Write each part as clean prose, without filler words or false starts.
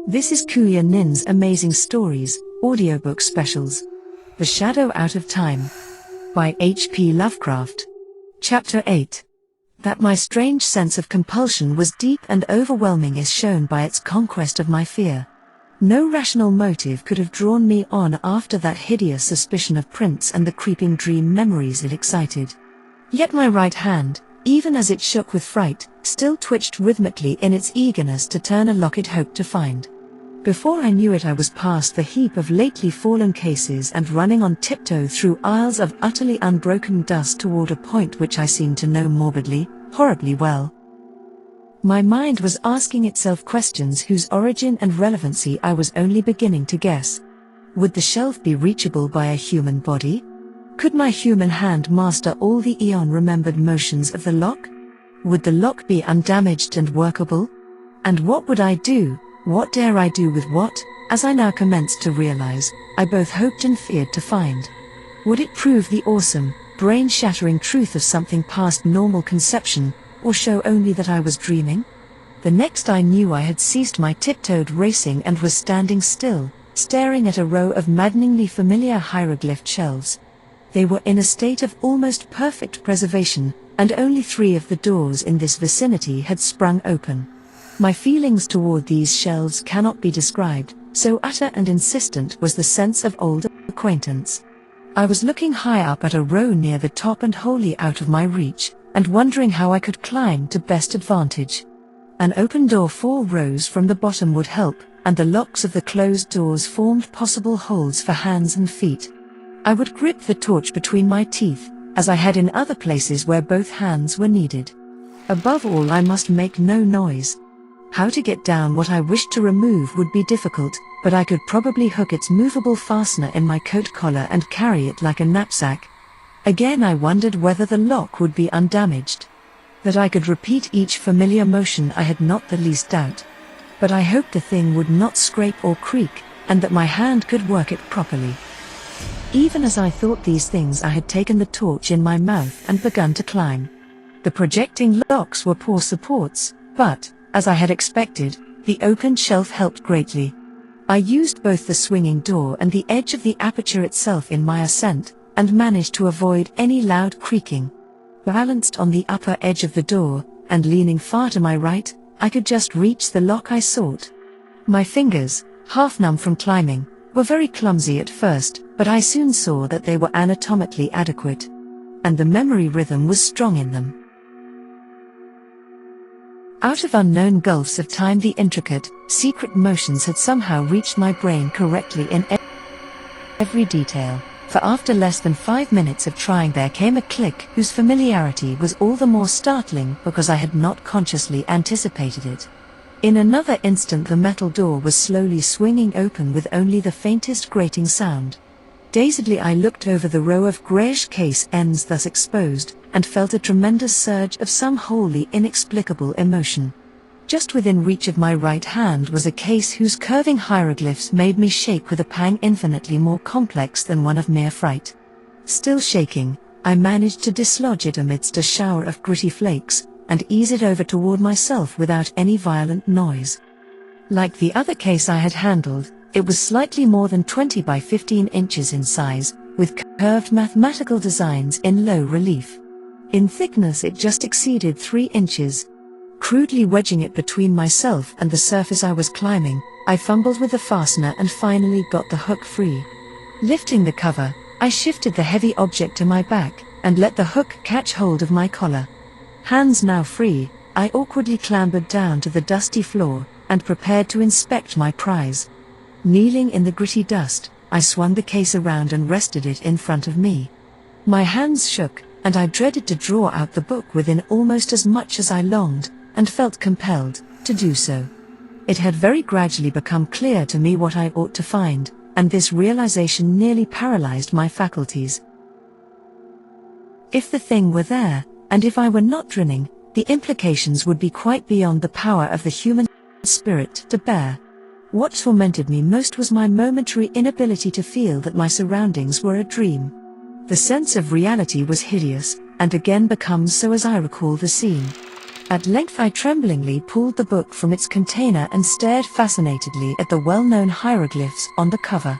This is Kuya Nin's Amazing Stories, audiobook specials. The Shadow Out of Time. By H.P. Lovecraft. Chapter 8. That my strange sense of compulsion was deep and overwhelming is shown by its conquest of my fear. No rational motive could have drawn me on after that hideous suspicion of prints and the creeping dream memories it excited. Yet my right hand, even as it shook with fright, still twitched rhythmically in its eagerness to turn a lock it hoped to find. Before I knew it, I was past the heap of lately fallen cases and running on tiptoe through aisles of utterly unbroken dust toward a point which I seemed to know morbidly, horribly well. My mind was asking itself questions whose origin and relevancy I was only beginning to guess. Would the shelf be reachable by a human body? Could my human hand master all the eon-remembered motions of the lock? Would the lock be undamaged and workable? And what would I do? What dare I do with what, as I now commenced to realize, I both hoped and feared to find? Would it prove the awesome, brain-shattering truth of something past normal conception, or show only that I was dreaming? The next I knew, I had ceased my tiptoed racing and was standing still, staring at a row of maddeningly familiar hieroglyphed shelves. They were in a state of almost perfect preservation, and only 3 of the doors in this vicinity had sprung open. My feelings toward these shelves cannot be described, so utter and insistent was the sense of old acquaintance. I was looking high up at a row near the top and wholly out of my reach, and wondering how I could climb to best advantage. An open door 4 rows from the bottom would help, and the locks of the closed doors formed possible holds for hands and feet. I would grip the torch between my teeth, as I had in other places where both hands were needed. Above all, I must make no noise. How to get down what I wished to remove would be difficult, but I could probably hook its movable fastener in my coat collar and carry it like a knapsack. Again I wondered whether the lock would be undamaged. That I could repeat each familiar motion I had not the least doubt. But I hoped the thing would not scrape or creak, and that my hand could work it properly. Even as I thought these things, I had taken the torch in my mouth and begun to climb. The projecting locks were poor supports, but, as I had expected, the open shelf helped greatly. I used both the swinging door and the edge of the aperture itself in my ascent, and managed to avoid any loud creaking. Balanced on the upper edge of the door, and leaning far to my right, I could just reach the lock I sought. My fingers, half numb from climbing, were very clumsy at first, but I soon saw that they were anatomically adequate. And the memory rhythm was strong in them. Out of unknown gulfs of time, the intricate, secret motions had somehow reached my brain correctly in every detail, for after less than 5 minutes of trying there came a click whose familiarity was all the more startling because I had not consciously anticipated it. In another instant the metal door was slowly swinging open with only the faintest grating sound. Dazedly I looked over the row of greyish case ends thus exposed, and felt a tremendous surge of some wholly inexplicable emotion. Just within reach of my right hand was a case whose curving hieroglyphs made me shake with a pang infinitely more complex than one of mere fright. Still shaking, I managed to dislodge it amidst a shower of gritty flakes, and ease it over toward myself without any violent noise. Like the other case I had handled, it was slightly more than 20 by 15 inches in size, with curved mathematical designs in low relief. In thickness it just exceeded 3 inches. Crudely wedging it between myself and the surface I was climbing, I fumbled with the fastener and finally got the hook free. Lifting the cover, I shifted the heavy object to my back, and let the hook catch hold of my collar. Hands now free, I awkwardly clambered down to the dusty floor, and prepared to inspect my prize. Kneeling in the gritty dust, I swung the case around and rested it in front of me. My hands shook, and I dreaded to draw out the book within almost as much as I longed, and felt compelled to do so. It had very gradually become clear to me what I ought to find, and this realization nearly paralyzed my faculties. If the thing were there, and if I were not dreaming, the implications would be quite beyond the power of the human spirit to bear. What tormented me most was my momentary inability to feel that my surroundings were a dream. The sense of reality was hideous, and again becomes so as I recall the scene. At length I tremblingly pulled the book from its container and stared fascinatedly at the well-known hieroglyphs on the cover.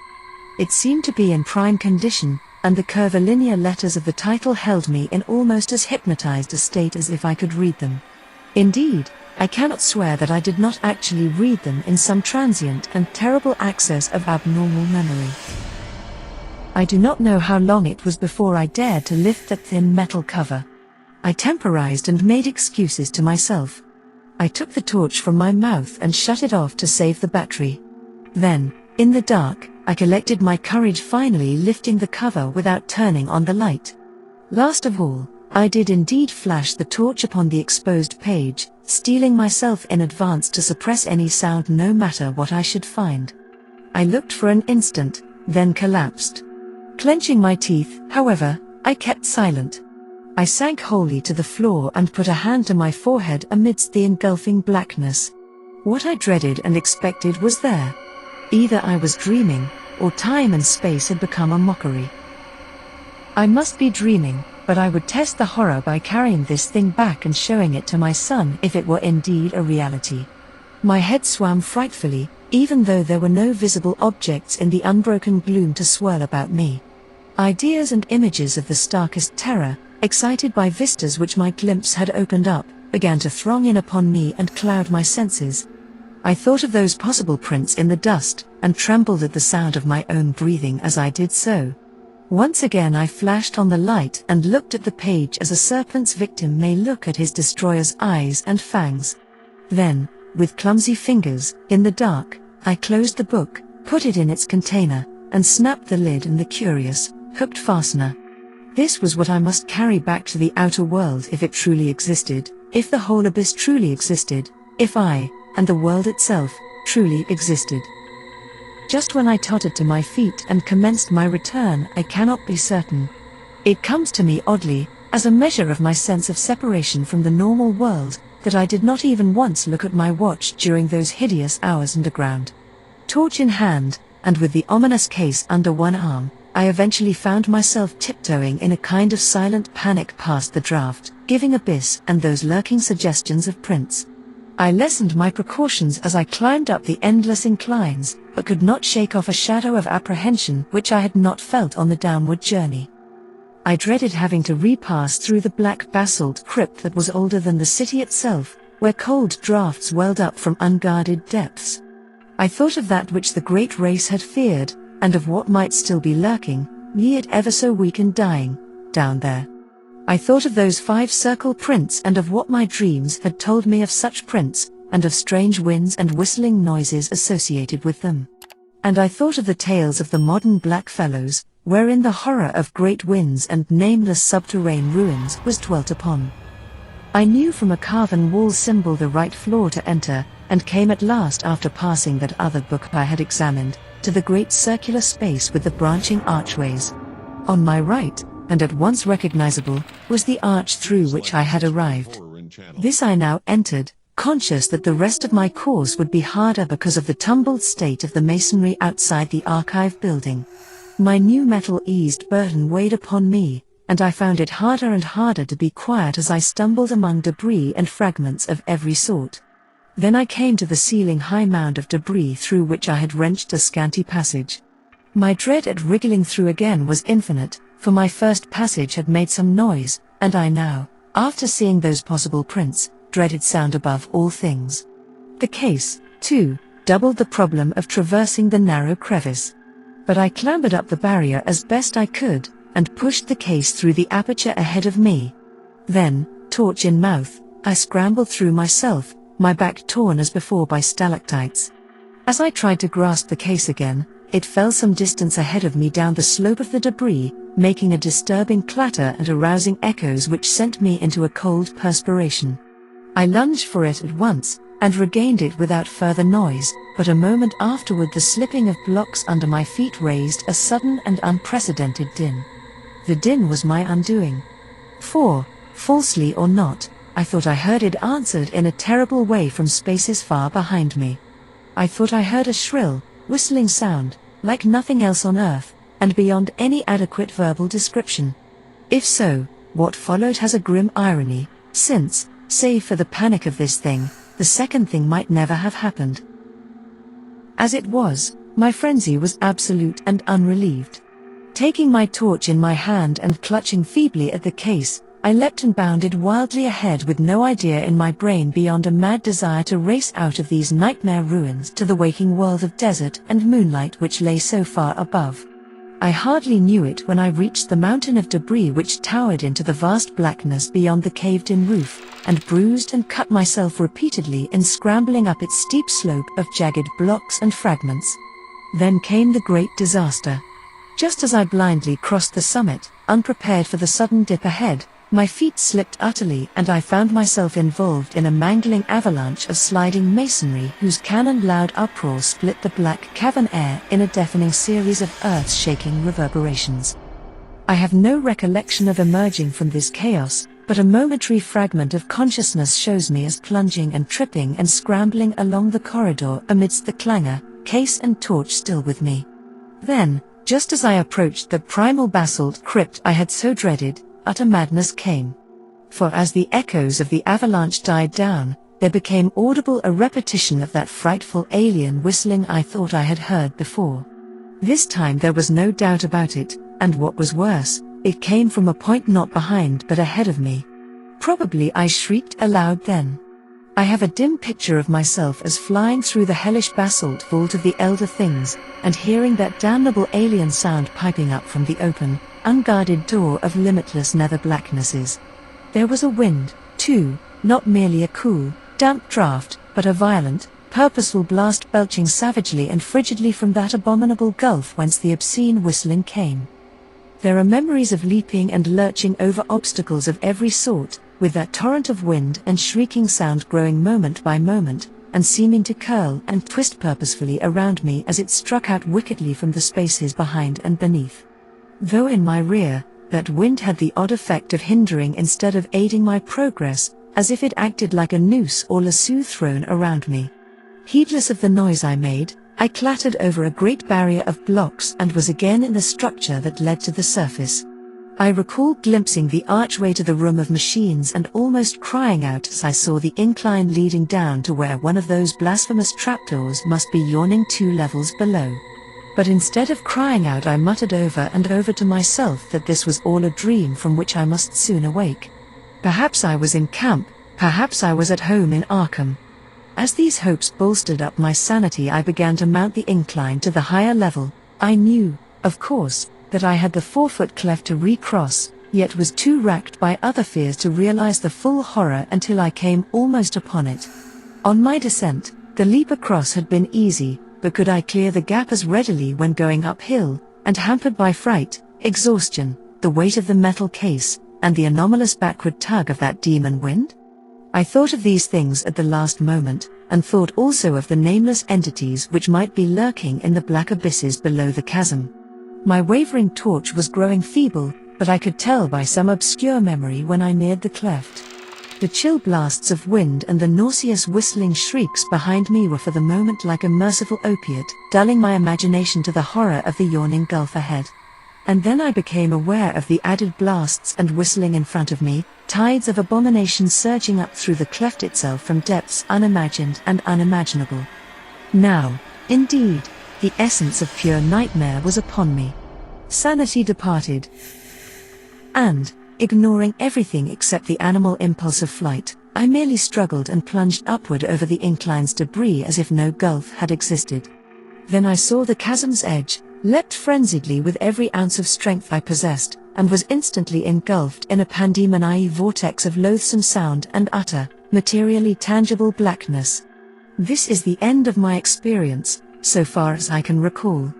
It seemed to be in prime condition, and the curvilinear letters of the title held me in almost as hypnotized a state as if I could read them. Indeed, I cannot swear that I did not actually read them in some transient and terrible access of abnormal memory. I do not know how long it was before I dared to lift that thin metal cover. I temporized and made excuses to myself. I took the torch from my mouth and shut it off to save the battery. Then, in the dark, I collected my courage, finally lifting the cover without turning on the light. Last of all, I did indeed flash the torch upon the exposed page, steeling myself in advance to suppress any sound no matter what I should find. I looked for an instant, then collapsed. Clenching my teeth, however, I kept silent. I sank wholly to the floor and put a hand to my forehead amidst the engulfing blackness. What I dreaded and expected was there. Either I was dreaming, or time and space had become a mockery. I must be dreaming, but I would test the horror by carrying this thing back and showing it to my son if it were indeed a reality. My head swam frightfully, even though there were no visible objects in the unbroken gloom to swirl about me. Ideas and images of the starkest terror, excited by vistas which my glimpse had opened up, began to throng in upon me and cloud my senses. I thought of those possible prints in the dust, and trembled at the sound of my own breathing as I did so. Once again I flashed on the light and looked at the page as a serpent's victim may look at his destroyer's eyes and fangs. Then, with clumsy fingers, in the dark, I closed the book, put it in its container, and snapped the lid and the curious, hooked fastener. This was what I must carry back to the outer world if it truly existed, if the whole abyss truly existed, if I, and the world itself, truly existed. Just when I tottered to my feet and commenced my return, I cannot be certain. It comes to me oddly, as a measure of my sense of separation from the normal world, that I did not even once look at my watch during those hideous hours underground. Torch in hand, and with the ominous case under one arm, I eventually found myself tiptoeing in a kind of silent panic past the draft, giving abyss and those lurking suggestions of prints. I lessened my precautions as I climbed up the endless inclines, but could not shake off a shadow of apprehension which I had not felt on the downward journey. I dreaded having to repass through the black basalt crypt that was older than the city itself, where cold draughts welled up from unguarded depths. I thought of that which the great race had feared, and of what might still be lurking, yet ever so weak and dying, down there. I thought of those 5 circle prints and of what my dreams had told me of such prints, and of strange winds and whistling noises associated with them. And I thought of the tales of the modern blackfellows, wherein the horror of great winds and nameless subterranean ruins was dwelt upon. I knew from a carven wall symbol the right floor to enter, and came at last, after passing that other book I had examined, to the great circular space with the branching archways. On my right, and at once recognizable, was the arch through which I had arrived. This I now entered, conscious that the rest of my course would be harder because of the tumbled state of the masonry outside the archive building. My new metal-eased burden weighed upon me, and I found it harder and harder to be quiet as I stumbled among debris and fragments of every sort. Then I came to the ceiling-high mound of debris through which I had wrenched a scanty passage. My dread at wriggling through again was infinite, for my first passage had made some noise, and I now, after seeing those possible prints, dreaded sound above all things. The case, too, doubled the problem of traversing the narrow crevice. But I clambered up the barrier as best I could, and pushed the case through the aperture ahead of me. Then, torch in mouth, I scrambled through myself, my back torn as before by stalactites. As I tried to grasp the case again, it fell some distance ahead of me down the slope of the debris, making a disturbing clatter and arousing echoes which sent me into a cold perspiration. I lunged for it at once, and regained it without further noise, but a moment afterward the slipping of blocks under my feet raised a sudden and unprecedented din. The din was my undoing. For, falsely or not, I thought I heard it answered in a terrible way from spaces far behind me. I thought I heard a shrill, whistling sound, like nothing else on earth, and beyond any adequate verbal description. If so, what followed has a grim irony, since, Save for the panic of this thing, the second thing might never have happened. As it was, my frenzy was absolute and unrelieved. Taking my torch in my hand and clutching feebly at the case, I leapt and bounded wildly ahead with no idea in my brain beyond a mad desire to race out of these nightmare ruins to the waking world of desert and moonlight which lay so far above. I hardly knew it when I reached the mountain of debris which towered into the vast blackness beyond the caved-in roof, and bruised and cut myself repeatedly in scrambling up its steep slope of jagged blocks and fragments. Then came the great disaster. Just as I blindly crossed the summit, unprepared for the sudden dip ahead, my feet slipped utterly and I found myself involved in a mangling avalanche of sliding masonry whose cannon-loud uproar split the black cavern air in a deafening series of earth-shaking reverberations. I have no recollection of emerging from this chaos, but a momentary fragment of consciousness shows me as plunging and tripping and scrambling along the corridor amidst the clangor, case and torch still with me. Then, just as I approached the primal basalt crypt I had so dreaded, utter madness came. For as the echoes of the avalanche died down, there became audible a repetition of that frightful alien whistling I thought I had heard before. This time there was no doubt about it, and what was worse, it came from a point not behind but ahead of me. Probably I shrieked aloud then. I have a dim picture of myself as flying through the hellish basalt vault of the Elder Things, and hearing that damnable alien sound piping up from the open, unguarded door of limitless nether blacknesses. There was a wind, too, not merely a cool, damp draught, but a violent, purposeful blast belching savagely and frigidly from that abominable gulf whence the obscene whistling came. There are memories of leaping and lurching over obstacles of every sort, with that torrent of wind and shrieking sound growing moment by moment, and seeming to curl and twist purposefully around me as it struck out wickedly from the spaces behind and beneath. Though in my rear, that wind had the odd effect of hindering instead of aiding my progress, as if it acted like a noose or lasso thrown around me. Heedless of the noise I made, I clattered over a great barrier of blocks and was again in the structure that led to the surface. I recall glimpsing the archway to the room of machines and almost crying out as I saw the incline leading down to where one of those blasphemous trapdoors must be yawning 2 levels below. But instead of crying out, I muttered over and over to myself that this was all a dream from which I must soon awake. Perhaps I was in camp, perhaps I was at home in Arkham. As these hopes bolstered up my sanity, I began to mount the incline to the higher level. I knew, of course, that I had the 4-foot cleft to recross, yet was too racked by other fears to realize the full horror until I came almost upon it. On my descent, the leap across had been easy, but could I clear the gap as readily when going uphill, and hampered by fright, exhaustion, the weight of the metal case, and the anomalous backward tug of that demon wind? I thought of these things at the last moment, and thought also of the nameless entities which might be lurking in the black abysses below the chasm. My wavering torch was growing feeble, but I could tell by some obscure memory when I neared the cleft. The chill blasts of wind and the nauseous whistling shrieks behind me were for the moment like a merciful opiate, dulling my imagination to the horror of the yawning gulf ahead. And then I became aware of the added blasts and whistling in front of me, tides of abomination surging up through the cleft itself from depths unimagined and unimaginable. Now, indeed, the essence of pure nightmare was upon me. Sanity departed, and, ignoring everything except the animal impulse of flight, I merely struggled and plunged upward over the incline's debris as if no gulf had existed. Then I saw the chasm's edge, leapt frenziedly with every ounce of strength I possessed, and was instantly engulfed in a pandemoniac vortex of loathsome sound and utter, materially tangible blackness. This is the end of my experience, so far as I can recall.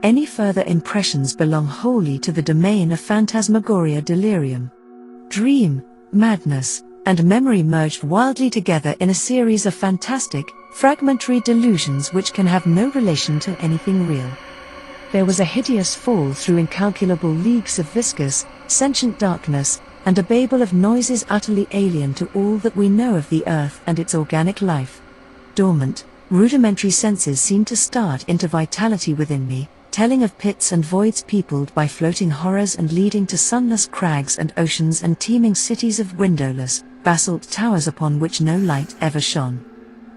Any further impressions belong wholly to the domain of phantasmagoria delirium. Dream, madness, and memory merged wildly together in a series of fantastic, fragmentary delusions which can have no relation to anything real. There was a hideous fall through incalculable leagues of viscous, sentient darkness, and a babel of noises utterly alien to all that we know of the earth and its organic life. Dormant, rudimentary senses seemed to start into vitality within me, telling of pits and voids peopled by floating horrors and leading to sunless crags and oceans and teeming cities of windowless, basalt towers upon which no light ever shone.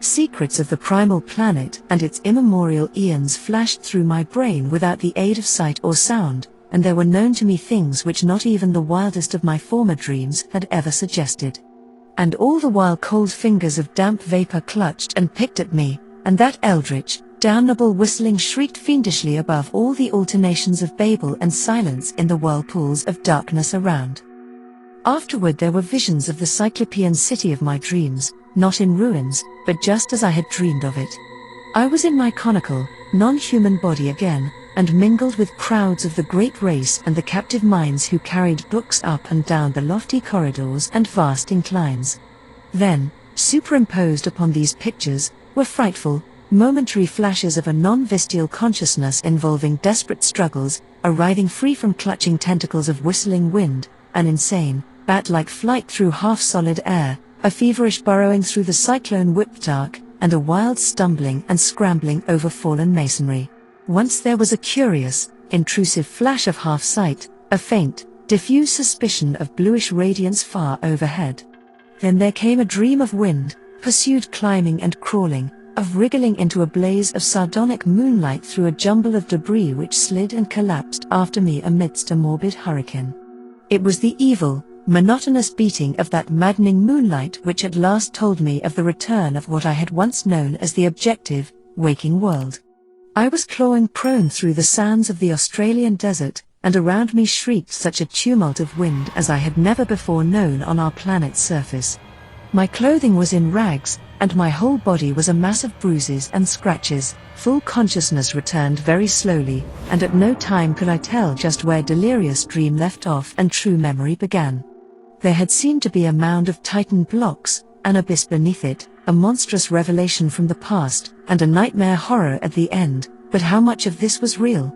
Secrets of the primal planet and its immemorial eons flashed through my brain without the aid of sight or sound, and there were known to me things which not even the wildest of my former dreams had ever suggested. And all the while cold fingers of damp vapor clutched and picked at me, and that eldritch, damnable whistling shrieked fiendishly above all the alternations of babel and silence in the whirlpools of darkness around. Afterward there were visions of the Cyclopean city of my dreams, not in ruins, but just as I had dreamed of it. I was in my conical, non-human body again, and mingled with crowds of the great race and the captive minds who carried books up and down the lofty corridors and vast inclines. Then, superimposed upon these pictures, were frightful, momentary flashes of a non-vestial consciousness involving desperate struggles, a writhing free from clutching tentacles of whistling wind, an insane, bat-like flight through half-solid air, a feverish burrowing through the cyclone-whipped dark, and a wild stumbling and scrambling over fallen masonry. Once there was a curious, intrusive flash of half-sight, a faint, diffuse suspicion of bluish radiance far overhead. Then there came a dream of wind, pursued climbing and crawling, of wriggling into a blaze of sardonic moonlight through a jumble of debris which slid and collapsed after me amidst a morbid hurricane. It was the evil, monotonous beating of that maddening moonlight which at last told me of the return of what I had once known as the objective, waking world. I was clawing prone through the sands of the Australian desert, and around me shrieked such a tumult of wind as I had never before known on our planet's surface. My clothing was in rags, and my whole body was a mass of bruises and scratches. Full consciousness returned very slowly, and at no time could I tell just where delirious dream left off and true memory began. There had seemed to be a mound of tightened blocks, an abyss beneath it, a monstrous revelation from the past, and a nightmare horror at the end, but how much of this was real?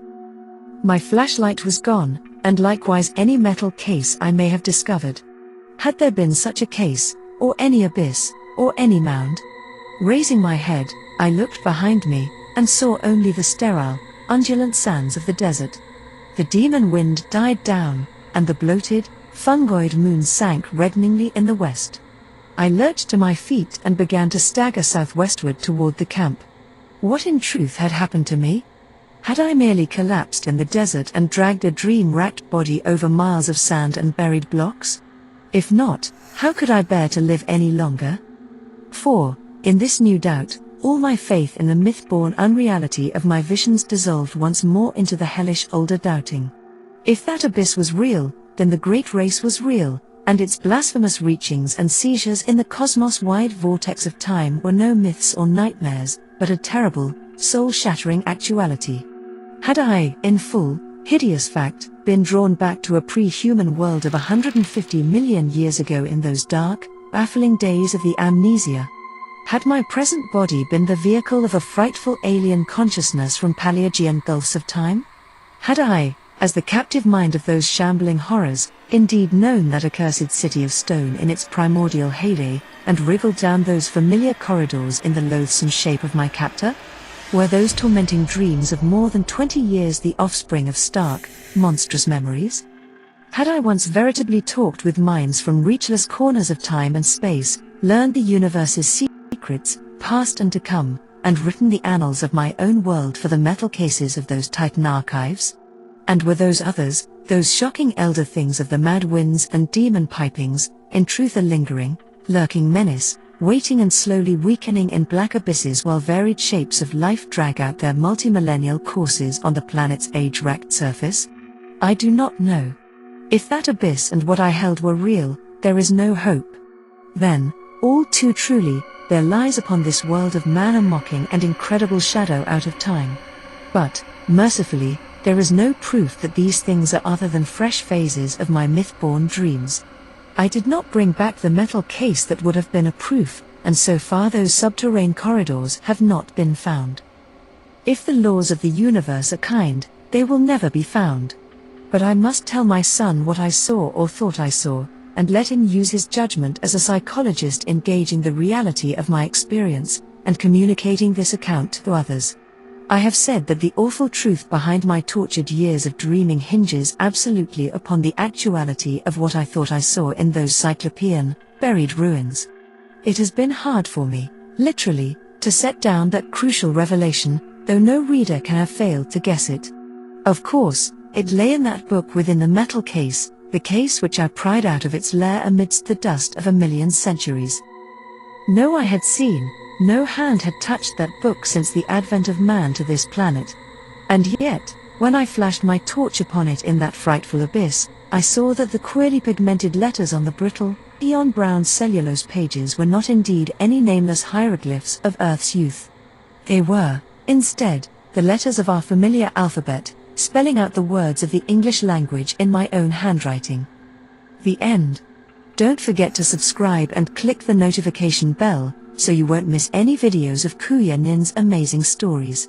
My flashlight was gone, and likewise any metal case I may have discovered. Had there been such a case, or any abyss, or any mound? Raising my head, I looked behind me, and saw only the sterile, undulant sands of the desert. The demon wind died down, and the bloated, fungoid moon sank reddeningly in the west. I lurched to my feet and began to stagger southwestward toward the camp. What in truth had happened to me? Had I merely collapsed in the desert and dragged a dream-racked body over miles of sand and buried blocks? If not, how could I bear to live any longer? For, in this new doubt, all my faith in the myth-born unreality of my visions dissolved once more into the hellish older doubting. If that abyss was real, then the great race was real, and its blasphemous reachings and seizures in the cosmos-wide vortex of time were no myths or nightmares, but a terrible, soul-shattering actuality. Had I, in full, hideous fact, been drawn back to a pre-human world of 150 million years ago in those dark, baffling days of the amnesia? Had my present body been the vehicle of a frightful alien consciousness from Paleogean gulfs of time? Had I, as the captive mind of those shambling horrors, indeed known that accursed city of stone in its primordial heyday, and wriggled down those familiar corridors in the loathsome shape of my captor? Were those tormenting dreams of more than 20 years the offspring of stark, monstrous memories? Had I once veritably talked with minds from reachless corners of time and space, learned the universe's secrets, past and to come, and written the annals of my own world for the metal cases of those Titan archives? And were those others, those shocking elder things of the mad winds and demon pipings, in truth a lingering, lurking menace, waiting and slowly weakening in black abysses while varied shapes of life drag out their multi-millennial courses on the planet's age-racked surface? I do not know. If that abyss and what I held were real, there is no hope. Then, all too truly, there lies upon this world of man a mocking and incredible shadow out of time. But, mercifully, there is no proof that these things are other than fresh phases of my myth-born dreams. I did not bring back the metal case that would have been a proof, and so far those subterranean corridors have not been found. If the laws of the universe are kind, they will never be found. But I must tell my son what I saw or thought I saw, and let him use his judgment as a psychologist in gauging the reality of my experience, and communicating this account to others. I have said that the awful truth behind my tortured years of dreaming hinges absolutely upon the actuality of what I thought I saw in those cyclopean, buried ruins. It has been hard for me, literally, to set down that crucial revelation, though no reader can have failed to guess it. Of course, it lay in that book within the metal case, the case which I pried out of its lair amidst the dust of a million centuries. No eye had seen, no hand had touched that book since the advent of man to this planet. And yet, when I flashed my torch upon it in that frightful abyss, I saw that the queerly pigmented letters on the brittle, neon-brown cellulose pages were not indeed any nameless hieroglyphs of Earth's youth. They were, instead, the letters of our familiar alphabet, spelling out the words of the English language in my own handwriting. The end. Don't forget to subscribe and click the notification bell, so you won't miss any videos of Kuya Nin's amazing stories.